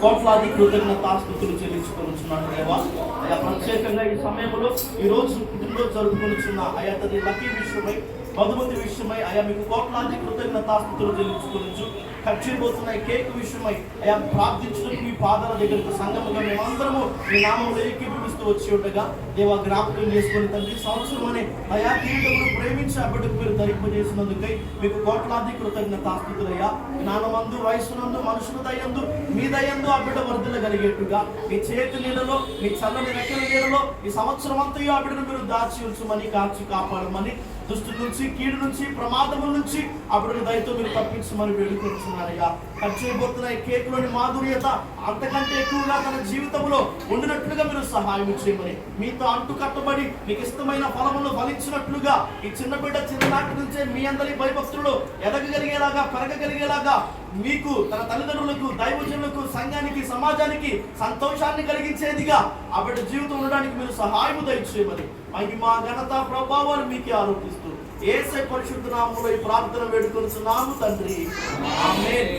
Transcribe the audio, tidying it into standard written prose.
కోట్లాది కృతజ్ఞతాస్తుతులు చెల్లించుకొనుచున్నాను దేవా. అయా ప్రత్యేకంగా ఈ సమయంలో ఈ రోజు పుట్టినరోజు జరుపుకొనుచున్న అయా తల్లి లక్కీ విషయమై, మధుమతి విషయమై అయా మీకు కోట్లాది కృతజ్ఞతాస్తుతులు చెల్లించుకొనుచు, కట్ చేయబోతున్న ఈ కేక్ విషయమై అయా ప్రార్థించడానికి మీ పాదాల దగ్గరకు సంగముగా మేమందరము మీ నామంలో ఏకీభవిస్తూ వచ్చి ఉండగా దేవా జ్ఞాపకం చేసుకుని తండ్రి సంవత్సరం అనే అయా తీరును ప్రేమించి ఆ బిడ్డకు మీరు ధరింపజేసినందుకై మీకు కోట్లాది కృతజ్ఞతాస్తుతులయ్యా. జ్ఞానమందు, వయసునందు, మనుషుల దయందు, మీ దయందు ఆ బిడ్డ వర్ధలగలిగేట్టుగా మీ చేతి నీళ్ళలో, మీ చల్లని రెక్కల నీళ్ళలో ఈ సంవత్సరం అంతయు ఆ బిడ్డను మీరు దాచి ఉంచమని, కాచి కాపాడమని, దుష్టు నుంచి, కీడు నుంచి, ప్రమాదముల నుంచి ఆ బిడ్డను దయతో మీరు తప్పించమని వేడుకొంటున్నారయ్యా. కట్ చేయబోతున్న ఈ కేకులోని మాధుర్యత అంతకంటే ఎక్కువగా తన జీవితంలో ఉండినట్లుగా మీరు సహాయం చేయమని, మీతో అంటు కట్టబడి మీకు ఇష్టమైన ఫలములు ఫలించినట్లుగా ఈ చిన్న బిడ్డ చిన్ననాటి నుంచే మీ అందరి భయభక్తులు ఎదగగలిగేలాగా, పెరగగలిగేలాగా, మీకు తన తల్లిదండ్రులకు, దైవజనులకు, సంఘానికి, సమాజానికి సంతోషాన్ని కలిగించేదిగా ఆ బిడ్డ జీవితం ఉండడానికి మీరు సహాయం దయచేయమని మహిమ, ఘనత, ప్రభావాలు మీకే ఆరోపిస్తూ యేసయ్య పరిశుద్ధ నామములో ఈ ప్రార్థన వేడుకొనుచున్నాము తండ్రి. ఆమేన్.